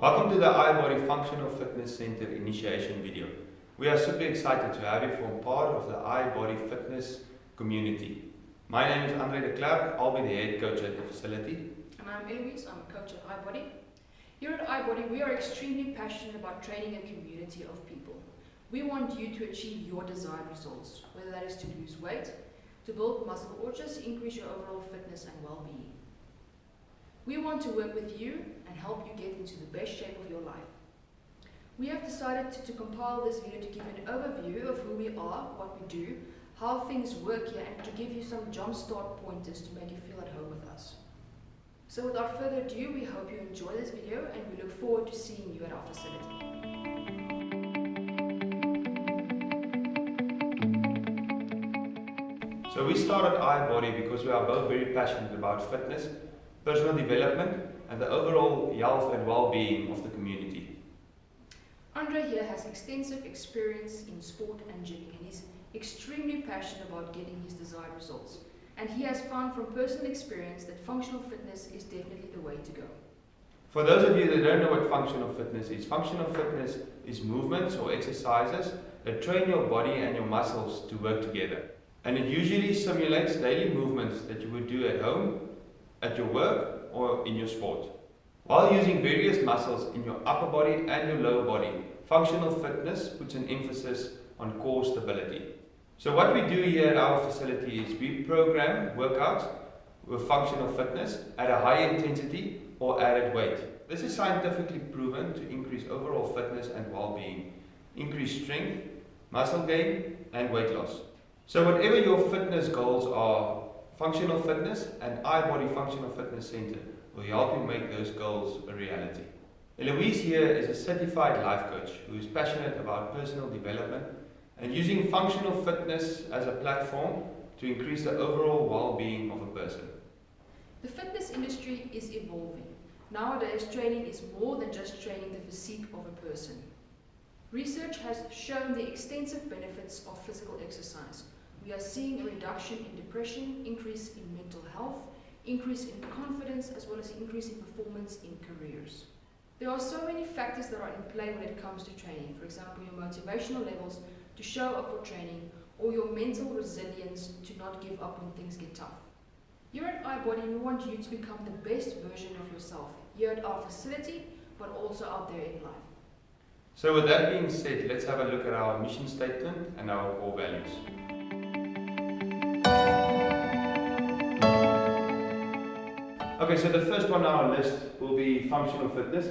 Welcome to the iBody Functional Fitness Center initiation video. We are super excited to have you form part of the iBody Fitness community. My name is Andre de Klerk. I'll be the head coach at the facility. And I'm Eloise, I'm a coach at iBody. Here at iBody, we are extremely passionate about training a community of people. We want you to achieve your desired results, whether that is to lose weight, to build muscle, or just increase your overall fitness and well-being. We want to work with you and help you get into the best shape of your life. We have decided to compile this video to give you an overview of who we are, what we do, how things work here, and to give you some jump-start pointers to make you feel at home with us. So without further ado, we hope you enjoy this video and we look forward to seeing you at our facility. So we started iBody because we are both very passionate about fitness, personal development, and the overall health and well-being of the community. Andre here has extensive experience in sport and gymming, and he's extremely passionate about getting his desired results. And he has found from personal experience that functional fitness is definitely the way to go. For those of you that don't know what functional fitness is movements or exercises that train your body and your muscles to work together. And it usually simulates daily movements that you would do at home, at your work, or in your sport. While using various muscles in your upper body and your lower body, functional fitness puts an emphasis on core stability. So what we do here at our facility is we program workouts with functional fitness at a high intensity or added weight. This is scientifically proven to increase overall fitness and well-being, increase strength, muscle gain, and weight loss. So whatever your fitness goals are, Functional Fitness and iBody Functional Fitness Center will help you make those goals a reality. Eloise here is a certified life coach who is passionate about personal development and using functional fitness as a platform to increase the overall well-being of a person. The fitness industry is evolving. Nowadays, training is more than just training the physique of a person. Research has shown the extensive benefits of physical exercise. We are seeing a reduction in depression, increase in mental health, increase in confidence, as well as increase in performance in careers. There are so many factors that are in play when it comes to training. For example, your motivational levels to show up for training, or your mental resilience to not give up when things get tough. Here at iBody, we want you to become the best version of yourself here at our facility, but also out there in life. So with that being said, let's have a look at our mission statement and our core values. Okay, so the first one on our list will be functional fitness.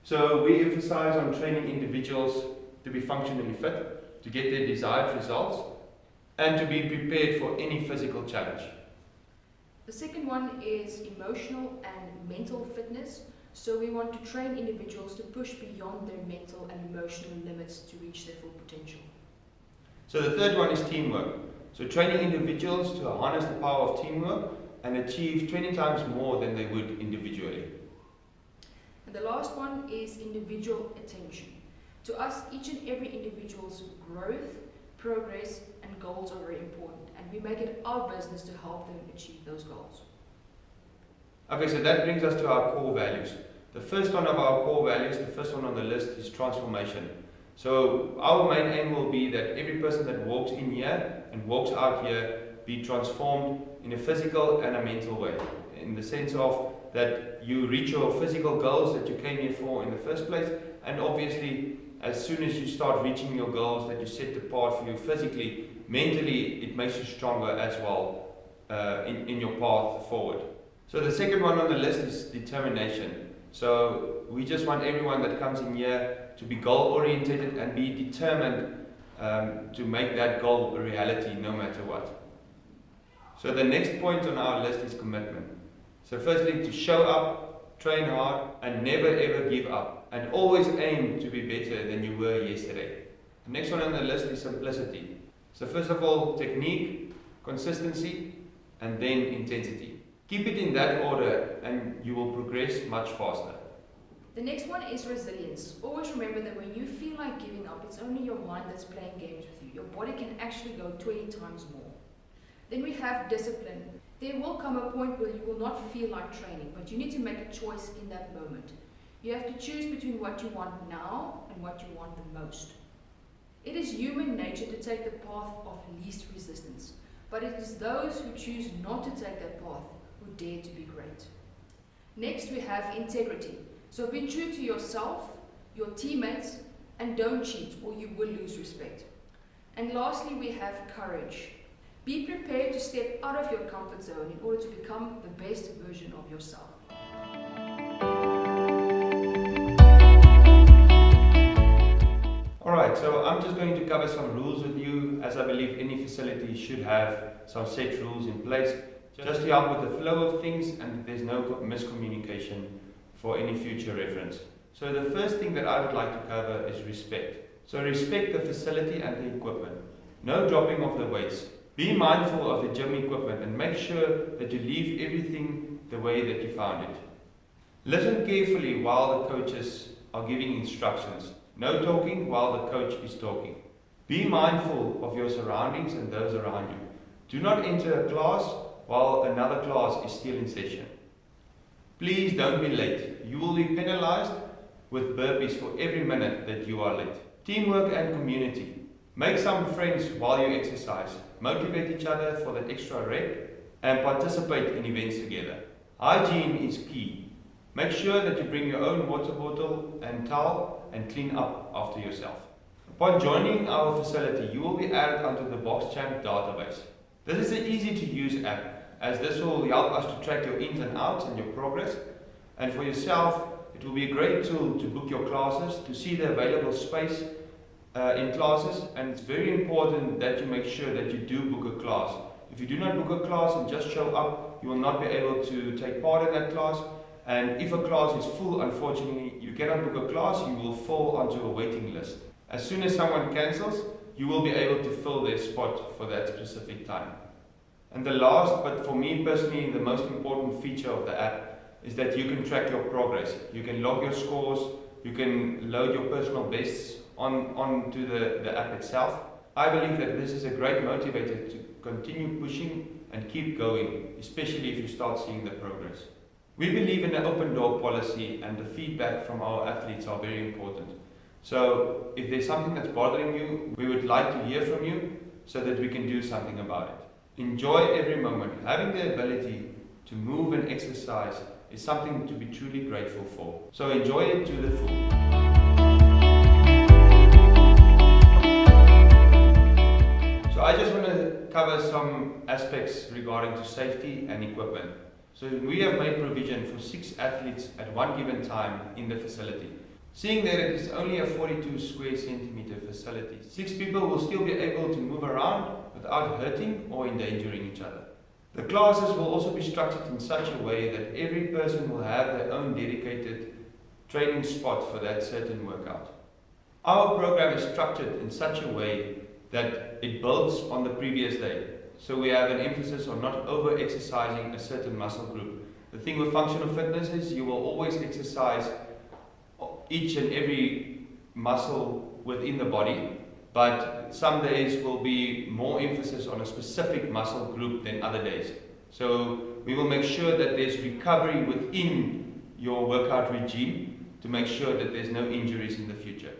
So we emphasize on training individuals to be functionally fit, to get their desired results, and to be prepared for any physical challenge. The second one is emotional and mental fitness. So we want to train individuals to push beyond their mental and emotional limits to reach their full potential. So the third one is teamwork. So training individuals to harness the power of teamwork and achieve 20 times more than they would individually. And the last one is individual attention. To us, each and every individual's growth, progress, and goals are very important, and we make it our business to help them achieve those goals. Okay, so that brings us to our core values. The first one of our core values, the first one on the list, is transformation. So our main aim will be that every person that walks in here and walks out here be transformed in a physical and a mental way, in the sense of that you reach your physical goals that you came here for in the first place, and obviously as soon as you start reaching your goals that you set apart for you physically, mentally it makes you stronger as well in your path forward. So the second one on the list is determination. So we just want everyone that comes in here to be goal oriented and be determined to make that goal a reality no matter what. So the next point on our list is commitment. So firstly, to show up, train hard, and never ever give up, and always aim to be better than you were yesterday. The next one on the list is simplicity. So first of all, technique, consistency, and then intensity. Keep it in that order and you will progress much faster. The next one is resilience. Always remember that when you feel like giving up, it's only your mind that's playing games with you. Your body can actually go 20 times more. Then we have discipline. There will come a point where you will not feel like training, but you need to make a choice in that moment. You have to choose between what you want now and what you want the most. It is human nature to take the path of least resistance, but it is those who choose not to take that path who dare to be great. Next, we have integrity. So be true to yourself, your teammates, and don't cheat or you will lose respect. And lastly, we have courage. Be prepared to step out of your comfort zone in order to become the best version of yourself. Alright, so I'm just going to cover some rules with you, as I believe any facility should have some set rules in place, just to help with the flow of things and there's no miscommunication for any future reference. So the first thing that I would like to cover is respect. So respect the facility and the equipment. No dropping of the weights. Be mindful of the gym equipment and make sure that you leave everything the way that you found it. Listen carefully while the coaches are giving instructions. No talking while the coach is talking. Be mindful of your surroundings and those around you. Do not enter a class while another class is still in session. Please don't be late. You will be penalized with burpees for every minute that you are late. Teamwork and community. Make some friends while you exercise. Motivate each other for that extra rep and participate in events together. Hygiene is key. Make sure that you bring your own water bottle and towel and clean up after yourself. Upon joining our facility, you will be added onto the BoxChamp database. This is an easy to use app, as this will help us to track your ins and outs and your progress. And for yourself, it will be a great tool to book your classes, to see the available space in classes, and it's very important that you make sure that you do book a class. If you do not book a class and just show up, you will not be able to take part in that class. And if a class is full, unfortunately, you cannot book a class, you will fall onto a waiting list. As soon as someone cancels, you will be able to fill their spot for that specific time. And the last, but for me personally, the most important feature of the app is that you can track your progress. You can log your scores, you can load your personal bests onto the app itself. I believe that this is a great motivator to continue pushing and keep going, especially if you start seeing the progress. We believe in an open door policy, and the feedback from our athletes are very important. So if there's something that's bothering you, we would like to hear from you so that we can do something about it. Enjoy every moment. Having the ability to move and exercise is something to be truly grateful for. So enjoy it to the full. So I just want to cover some aspects regarding to safety and equipment. So we have made provision for 6 athletes at one given time in the facility. Seeing that it is only a 42 square centimeter facility, 6 people will still be able to move around without hurting or endangering each other. The classes will also be structured in such a way that every person will have their own dedicated training spot for that certain workout. Our program is structured in such a way that it builds on the previous day. So we have an emphasis on not over-exercising a certain muscle group. The thing with functional fitness is you will always exercise each and every muscle within the body, but some days will be more emphasis on a specific muscle group than other days. So we will make sure that there's recovery within your workout regime to make sure that there's no injuries in the future.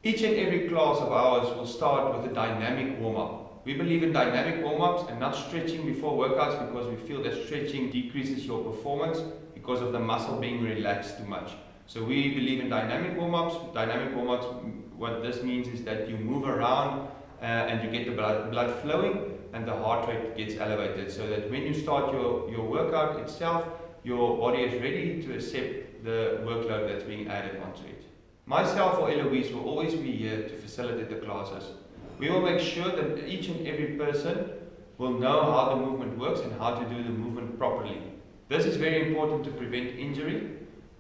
Each and every class of ours will start with a dynamic warm-up. We believe in dynamic warm-ups and not stretching before workouts, because we feel that stretching decreases your performance because of the muscle being relaxed too much. So we believe in dynamic warm-ups. Dynamic warm-ups, what this means is that you move around and you get the blood flowing and the heart rate gets elevated, so that when you start your workout itself, your body is ready to accept the workload that's being added onto it. Myself or Eloise will always be here to facilitate the classes. We will make sure that each and every person will know how the movement works and how to do the movement properly. This is very important to prevent injury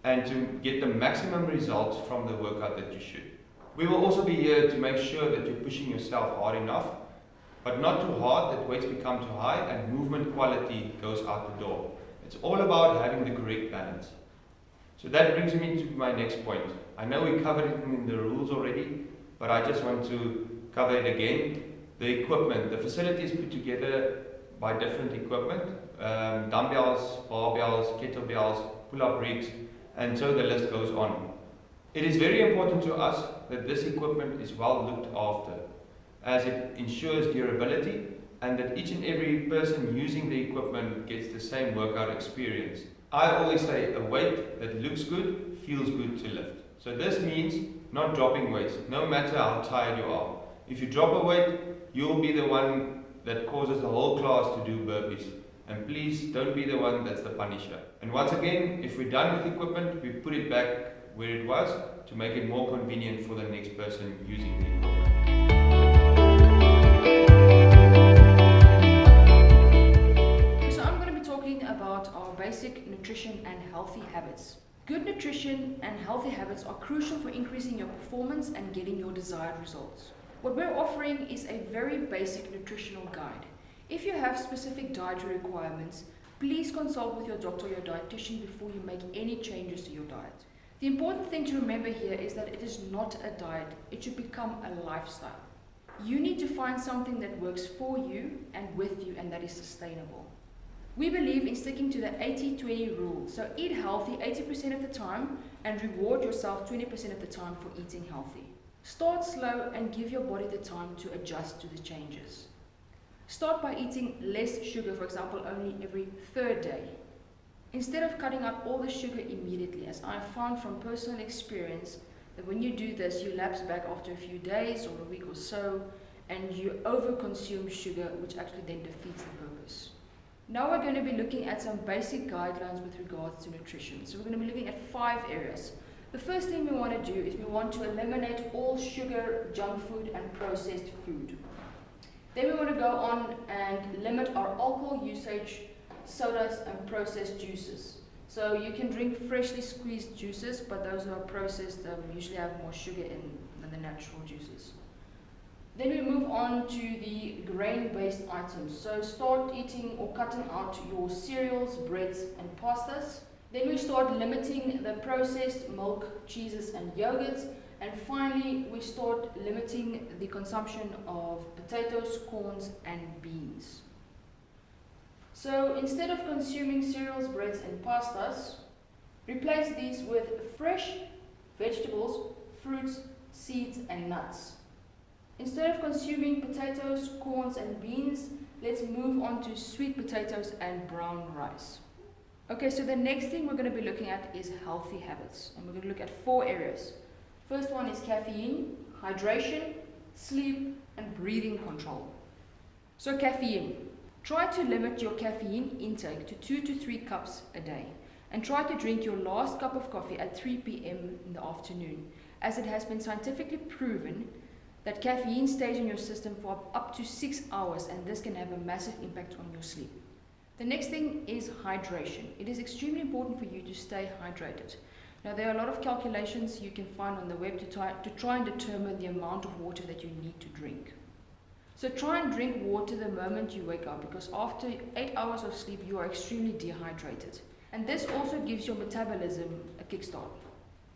and to get the maximum results from the workout that you should. We will also be here to make sure that you're pushing yourself hard enough, but not too hard that weights become too high and movement quality goes out the door. It's all about having the correct balance. So that brings me to my next point. I know we covered it in the rules already, but I just want to cover it again. The equipment. The facility is put together by different equipment, dumbbells, barbells, kettlebells, pull-up rigs, and so the list goes on. It is very important to us that this equipment is well looked after, as it ensures durability and that each and every person using the equipment gets the same workout experience. I always say a weight that looks good feels good to lift. So this means not dropping weights, no matter how tired you are. If you drop a weight, you'll be the one that causes the whole class to do burpees. And please don't be the one that's the punisher. And once again, if we're done with equipment, we put it back where it was to make it more convenient for the next person using the equipment. So I'm going to be talking about our basic nutrition and healthy habits. Good nutrition and healthy habits are crucial for increasing your performance and getting your desired results. What we're offering is a very basic nutritional guide. If you have specific dietary requirements, please consult with your doctor or your dietitian before you make any changes to your diet. The important thing to remember here is that it is not a diet, it should become a lifestyle. You need to find something that works for you and with you and that is sustainable. We believe in sticking to the 80-20 rule, so eat healthy 80% of the time and reward yourself 20% of the time for eating healthy. Start slow and give your body the time to adjust to the changes. Start by eating less sugar, for example, only every third day. Instead of cutting out all the sugar immediately, as I have found from personal experience, that when you do this, you lapse back after a few days or a week or so, and you overconsume sugar, which actually then defeats the purpose. Now we're going to be looking at some basic guidelines with regards to nutrition. So we're going to be looking at 5 areas. The first thing we want to do is we want to eliminate all sugar, junk food, and processed food. Then we want to go on and limit our alcohol usage, sodas, and processed juices. So you can drink freshly squeezed juices, but those who are processed usually have more sugar in than the natural juices. Then we move on to the grain-based items. So start eating or cutting out your cereals, breads, and pastas. Then we start limiting the processed milk, cheeses, and yogurts. And finally, we start limiting the consumption of potatoes, corns, and beans. So instead of consuming cereals, breads, and pastas, replace these with fresh vegetables, fruits, seeds, and nuts. Instead of consuming potatoes, corns, and beans, let's move on to sweet potatoes and brown rice. Okay, so the next thing we're going to be looking at is healthy habits. And we're going to look at 4 areas. First one is caffeine, hydration, sleep, and breathing control. So caffeine. Try to limit your caffeine intake to 2 to 3 cups a day. And try to drink your last cup of coffee at 3 p.m. in the afternoon, as it has been scientifically proven that caffeine stays in your system for up to 6 hours, and this can have a massive impact on your sleep. The next thing is hydration. It is extremely important for you to stay hydrated. Now, there are a lot of calculations you can find on the web to try and determine the amount of water that you need to drink. So try and drink water the moment you wake up, because after 8 hours of sleep you are extremely dehydrated. And this also gives your metabolism a kickstart.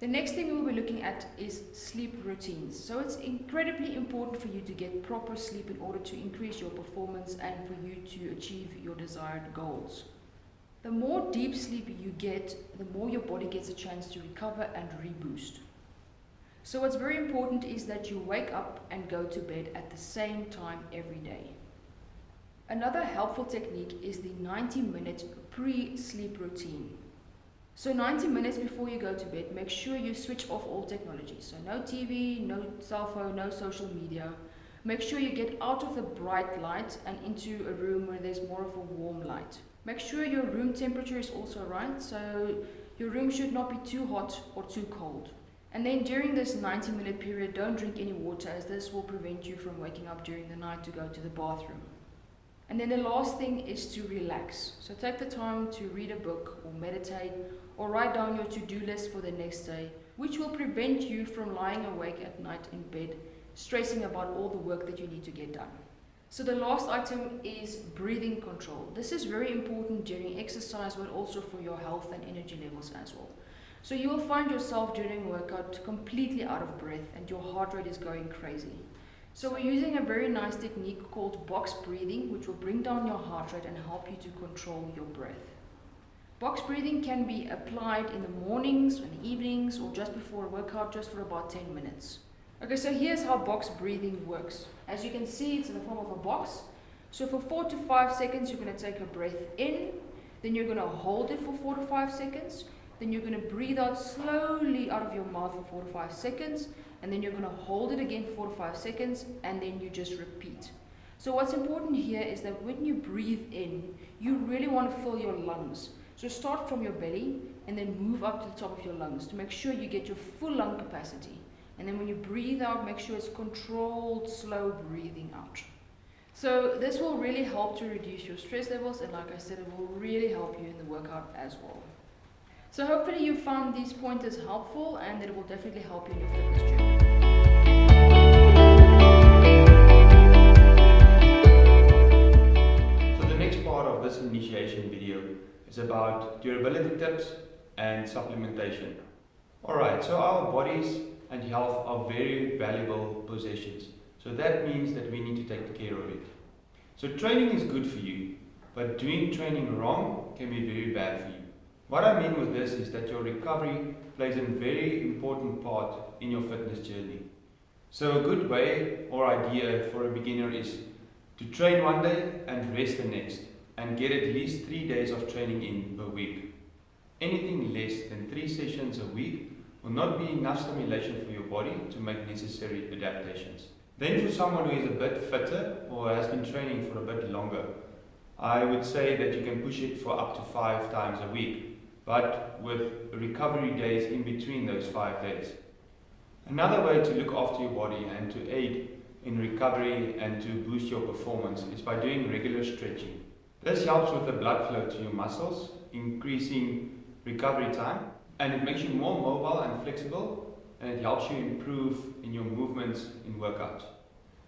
The next thing we will be looking at is sleep routines. So it's incredibly important for you to get proper sleep in order to increase your performance and for you to achieve your desired goals. The more deep sleep you get, the more your body gets a chance to recover and reboost. So what's very important is that you wake up and go to bed at the same time every day. Another helpful technique is the 90-minute pre-sleep routine. So 90 minutes before you go to bed, make sure you switch off all technology. So no TV, no cell phone, no social media. Make sure you get out of the bright light and into a room where there's more of a warm light. Make sure your room temperature is also right, so your room should not be too hot or too cold. And then during this 90-minute period, don't drink any water, as this will prevent you from waking up during the night to go to the bathroom. And then the last thing is to relax. So take the time to read a book or meditate or write down your to-do list for the next day, which will prevent you from lying awake at night in bed, stressing about all the work that you need to get done. So the last item is breathing control. This is very important during exercise, but also for your health and energy levels as well. So you will find yourself during workout completely out of breath and your heart rate is going crazy. So we're using a very nice technique called box breathing, which will bring down your heart rate and help you to control your breath. Box breathing can be applied in the mornings, in the evenings, or just before a workout, just for about 10 minutes. Okay, so here's how box breathing works. As you can see, it's in the form of a box. So for 4 to 5 seconds, you're going to take a breath in, then you're going to hold it for 4 to 5 seconds, then you're going to breathe out slowly out of your mouth for 4 to 5 seconds, and then you're going to hold it again for 4 to 5 seconds, and then you just repeat. So what's important here is that when you breathe in, you really want to fill your lungs. So start from your belly and then move up to the top of your lungs to make sure you get your full lung capacity. And then when you breathe out, make sure it's controlled, slow breathing out. So this will really help to reduce your stress levels, and like I said, it will really help you in the workout as well. So hopefully you found these pointers helpful, and it will definitely help you in your fitness journey. So the next part of this initiation video is about durability tips and supplementation. Alright, so our bodies and health are very valuable possessions. So that means that we need to take care of it. So training is good for you, but doing training wrong can be very bad for you. What I mean with this is that your recovery plays a very important part in your fitness journey. So a good way or idea for a beginner is to train one day and rest the next, and get at least 3 days of training in per week. Anything less than 3 sessions a week will not be enough stimulation for your body to make necessary adaptations. Then for someone who is a bit fitter or has been training for a bit longer, I would say that you can push it for up to 5 times a week, but with recovery days in between those 5 days. Another way to look after your body and to aid in recovery and to boost your performance is by doing regular stretching. This helps with the blood flow to your muscles, increasing recovery time, and it makes you more mobile and flexible, and it helps you improve in your movements in workouts.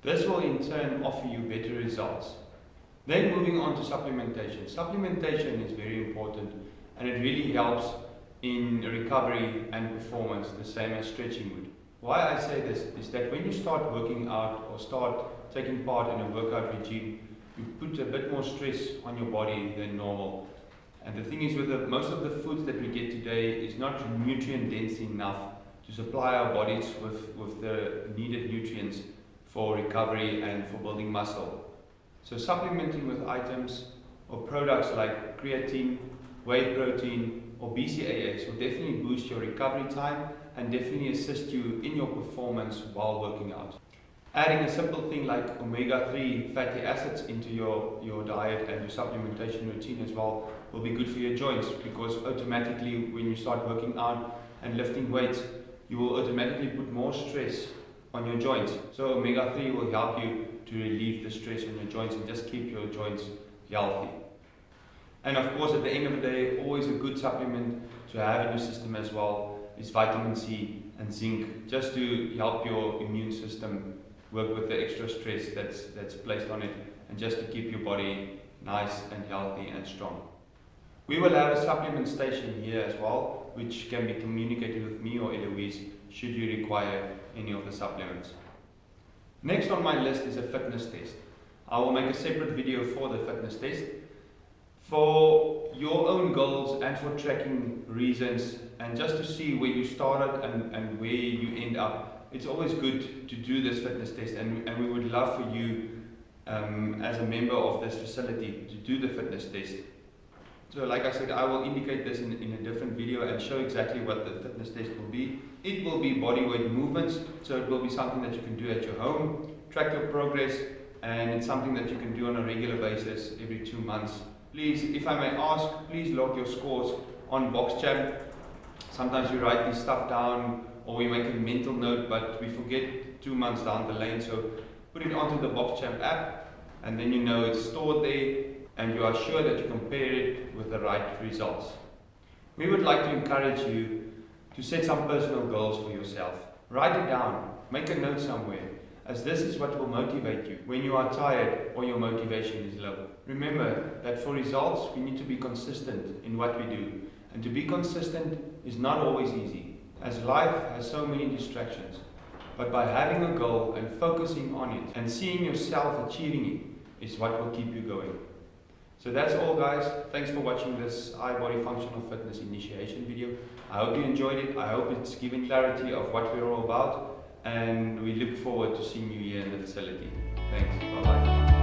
This will in turn offer you better results. Then moving on to supplementation. Supplementation is very important, and it really helps in recovery and performance the same as stretching would. Why I say this is that when you start working out or start taking part in a workout regime, you put a bit more stress on your body than normal. And the thing is, with most of the foods that we get today is not nutrient dense enough to supply our bodies with the needed nutrients for recovery and for building muscle. So supplementing with items or products like creatine, whey protein or BCAAs will definitely boost your recovery time and definitely assist you in your performance while working out. Adding a simple thing like omega-3 fatty acids into your diet and your supplementation routine as well will be good for your joints, because automatically when you start working out and lifting weights, you will automatically put more stress on your joints. So omega-3 will help you to relieve the stress on your joints and just keep your joints healthy. And of course, at the end of the day, always a good supplement to have in your system as well is vitamin C and zinc, just to help your immune system work with the extra stress that's placed on it, and just to keep your body nice and healthy and strong. We will have a supplement station here as well, which can be communicated with me or Eloise should you require any of the supplements. Next on my list is a fitness test. I will make a separate video for the fitness test. For your own goals and for tracking reasons, and just to see where you started and where you end up, it's always good to do this fitness test, and we would love for you as a member of this facility to do the fitness test. So like I said, I will indicate this in a different video and show exactly what the fitness test will be. It will be body weight movements, so it will be something that you can do at your home, track your progress, and it's something that you can do on a regular basis every 2 months. Please, if I may ask, please log your scores on BoxChamp. Sometimes we write this stuff down or we make a mental note, but we forget 2 months down the lane, so put it onto the BoxChamp app, and then you know it's stored there, and you are sure that you compare it with the right results. We would like to encourage you to set some personal goals for yourself. Write it down, make a note somewhere, as this is what will motivate you when you are tired or your motivation is low. Remember that for results, we need to be consistent in what we do, and to be consistent is not always easy, as life has so many distractions. But by having a goal and focusing on it and seeing yourself achieving it is what will keep you going. So that's all, guys. Thanks for watching this eye-body functional fitness initiation video. I hope you enjoyed it. I hope it's given clarity of what we're all about, and we look forward to seeing you here in the facility. Thanks. Bye-bye.